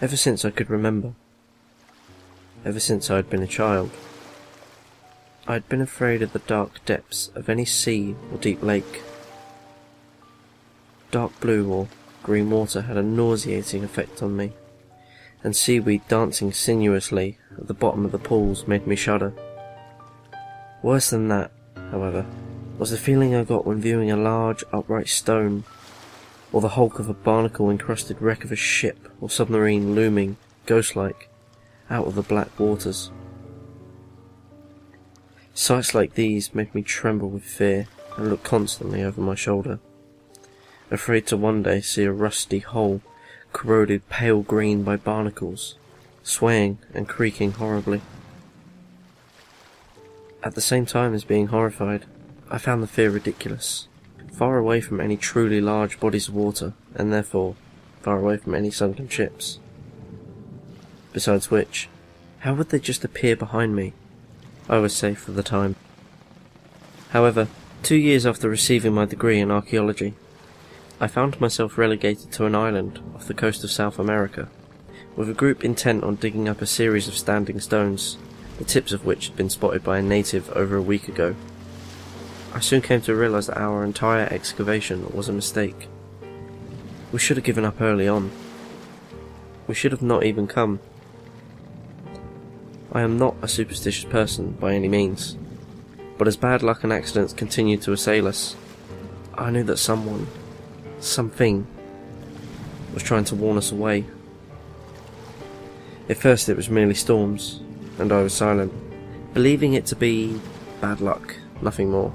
Ever since I could remember, ever since I had been a child, I had been afraid of the dark depths of any sea or deep lake. Dark blue or green water had a nauseating effect on me, and seaweed dancing sinuously at the bottom of the pools made me shudder. Worse than that, however, was the feeling I got when viewing a large upright stone, or the hulk of a barnacle-encrusted wreck of a ship or submarine looming, ghost-like, out of the black waters. Sights like these made me tremble with fear and look constantly over my shoulder, afraid to one day see a rusty hull corroded pale green by barnacles, swaying and creaking horribly. At the same time as being horrified, I found the fear ridiculous, far away from any truly large bodies of water, and therefore far away from any sunken ships. Besides which, how would they just appear behind me? I was safe for the time. However, 2 years after receiving my degree in archaeology, I found myself relegated to an island off the coast of South America, with a group intent on digging up a series of standing stones, the tips of which had been spotted by a native over a week ago. I soon came to realise that our entire excavation was a mistake. We should have given up early on. We should have not even come. I am not a superstitious person by any means, but as bad luck and accidents continued to assail us, I knew that someone, something, was trying to warn us away. At first it was merely storms, and I was silent, believing it to be bad luck, nothing more.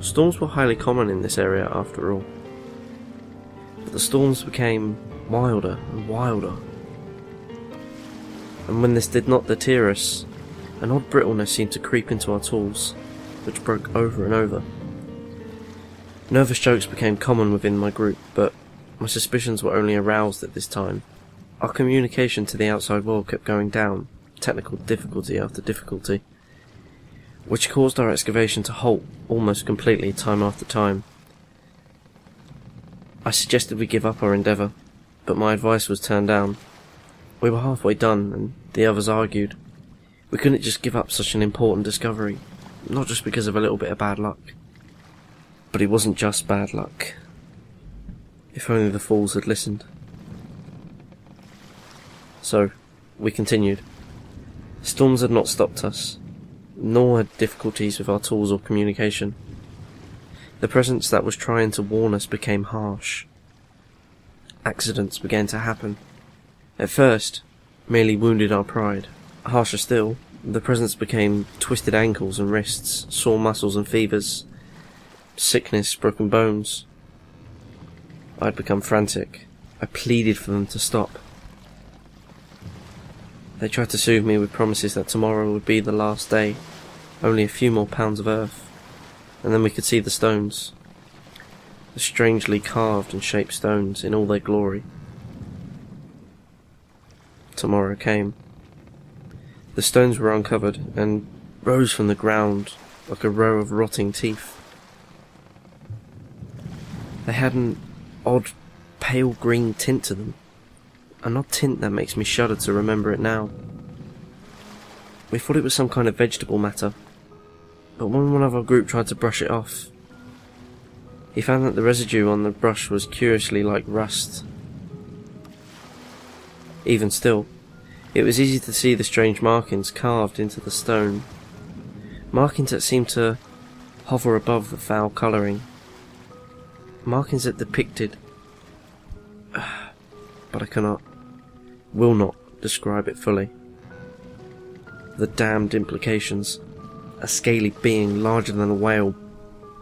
Storms were highly common in this area after all, but the storms became wilder and wilder. And when this did not deter us, an odd brittleness seemed to creep into our tools, which broke over and over. Nervous jokes became common within my group, but my suspicions were only aroused at this time. Our communication to the outside world kept going down, technical difficulty after difficulty, which caused our excavation to halt almost completely time after time. I suggested we give up our endeavour, but my advice was turned down. We were halfway done, and the others argued. We couldn't just give up such an important discovery, not just because of a little bit of bad luck. But it wasn't just bad luck. If only the fools had listened. So, we continued. Storms had not stopped us, nor had difficulties with our tools or communication. The presence that was trying to warn us became harsh. Accidents began to happen. At first, merely wounded our pride. Harsher still, the presence became twisted ankles and wrists, sore muscles and fevers, sickness, broken bones. I had become frantic. I pleaded for them to stop. They tried to soothe me with promises that tomorrow would be the last day, only a few more pounds of earth, and then we could see the stones, the strangely carved and shaped stones in all their glory. Tomorrow came. The stones were uncovered and rose from the ground like a row of rotting teeth. They had an odd pale green tint to them, an odd tint that makes me shudder to remember it now. We thought it was some kind of vegetable matter, but when one of our group tried to brush it off, he found that the residue on the brush was curiously like rust. Even still, it was easy to see the strange markings carved into the stone, markings that seemed to hover above the foul colouring, markings that depicted, but I cannot, will not describe it fully. The damned implications. A scaly being larger than a whale,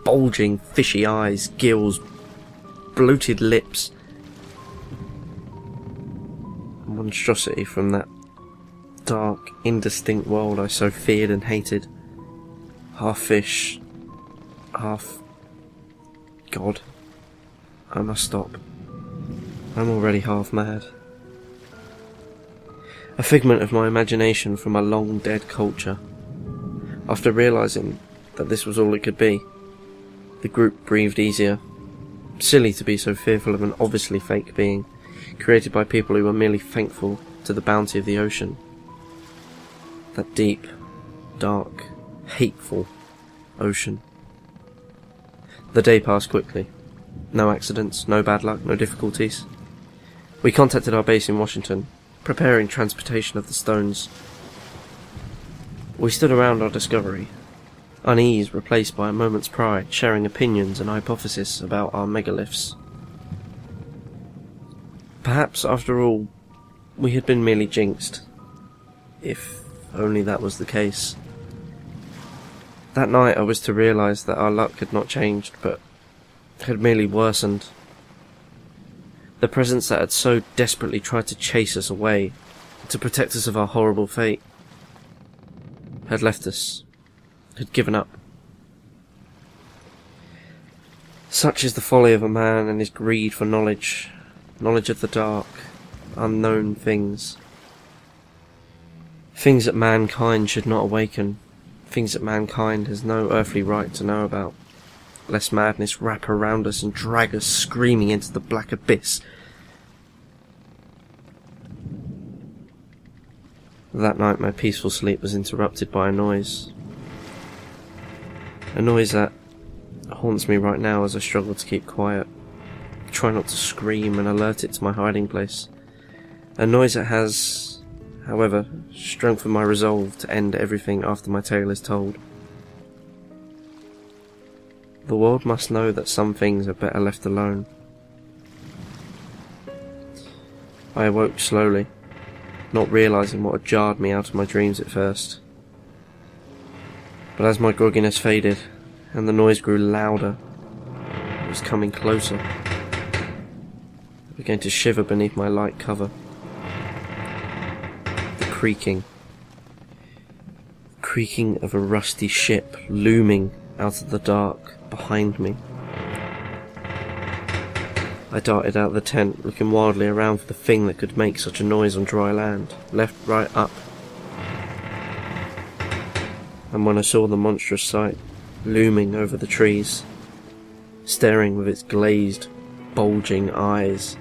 bulging fishy eyes, gills, bloated lips. A monstrosity from that dark, indistinct world I so feared and hated. Half fish, half God. I must stop. I'm already half mad. A figment of my imagination from a long-dead culture. After realising that this was all it could be, the group breathed easier. Silly to be so fearful of an obviously fake being, created by people who were merely thankful to the bounty of the ocean. That deep, dark, hateful ocean. The day passed quickly. No accidents, no bad luck, no difficulties. We contacted our base in Washington, preparing transportation of the stones. We stood around our discovery, unease replaced by a moment's pride, sharing opinions and hypotheses about our megaliths. Perhaps, after all, we had been merely jinxed. If only that was the case. That night I was to realise that our luck had not changed, but had merely worsened. The presence that had so desperately tried to chase us away, to protect us of our horrible fate, had left us, had given up. Such is the folly of a man and his greed for knowledge, knowledge of the dark, unknown things. Things that mankind should not awaken, things that mankind has no earthly right to know about, lest madness wrap around us and drag us screaming into the black abyss. That night my peaceful sleep was interrupted by a noise. A noise that haunts me right now as I struggle to keep quiet, try not to scream and alert it to my hiding place. A noise that has, however, strengthened my resolve to end everything after my tale is told. The world must know that some things are better left alone. I awoke slowly, not realising what had jarred me out of my dreams at first. But as my grogginess faded, and the noise grew louder, it was coming closer. I began to shiver beneath my light cover. The creaking. Creaking of a rusty ship looming out of the dark behind me. I darted out of the tent, looking wildly around for the thing that could make such a noise on dry land. Left, right, up. And when I saw the monstrous sight, looming over the trees, staring with its glazed, bulging eyes,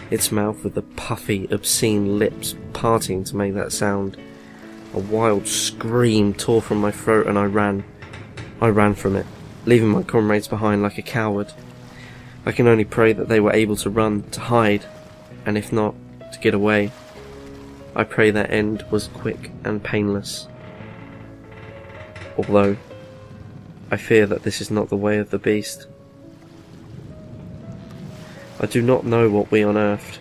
its mouth with the puffy, obscene lips parting to make that sound, a wild scream tore from my throat and I ran. I ran from it, leaving my comrades behind like a coward. I can only pray that they were able to run, to hide, and if not, to get away. I pray their end was quick and painless. Although, I fear that this is not the way of the beast. I do not know what we unearthed.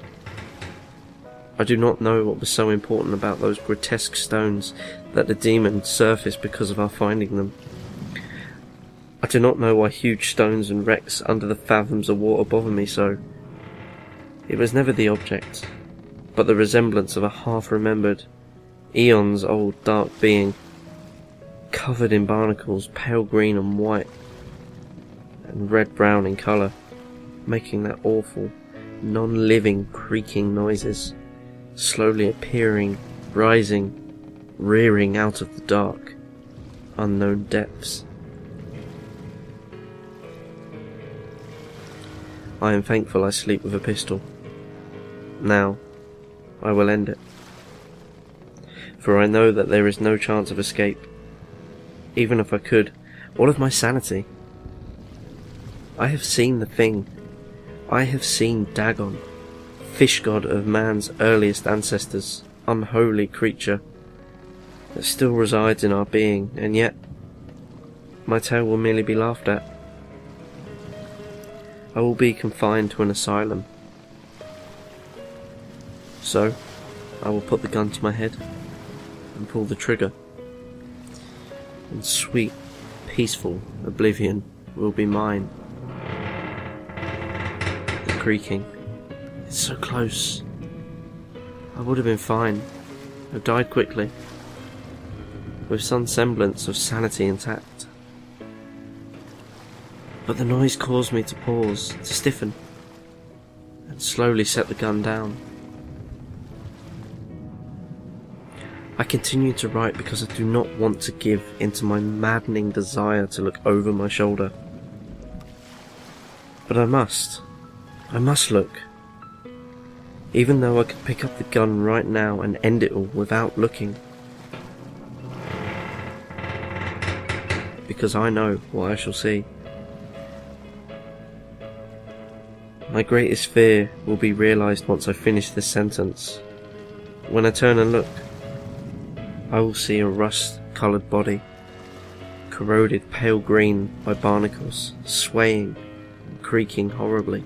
I do not know what was so important about those grotesque stones that the demon surfaced because of our finding them. I do not know why huge stones and wrecks under the fathoms of water bother me so. It was never the object, but the resemblance of a half-remembered, eons-old dark being, covered in barnacles, pale green and white, and red-brown in colour, making that awful, non-living creaking noises, slowly appearing, rising, rearing out of the dark, unknown depths. I am thankful I sleep with a pistol. Now, I will end it. For I know that there is no chance of escape. Even if I could, what of my sanity? I have seen the thing. I have seen Dagon, fish god of man's earliest ancestors, unholy creature, that still resides in our being, and yet my tale will merely be laughed at. I will be confined to an asylum. So, I will put the gun to my head and pull the trigger. And sweet, peaceful oblivion will be mine. The creaking. It's so close. I would have been fine. Have died quickly, with some semblance of sanity intact. But the noise caused me to pause, to stiffen, and slowly set the gun down. I continue to write because I do not want to give into my maddening desire to look over my shoulder. But I must look. even though I could pick up the gun right now and end it all without looking. Because I know what I shall see. My greatest fear will be realised once I finish this sentence. When I turn and look, I will see a rust-coloured body, corroded pale green by barnacles, swaying, creaking horribly.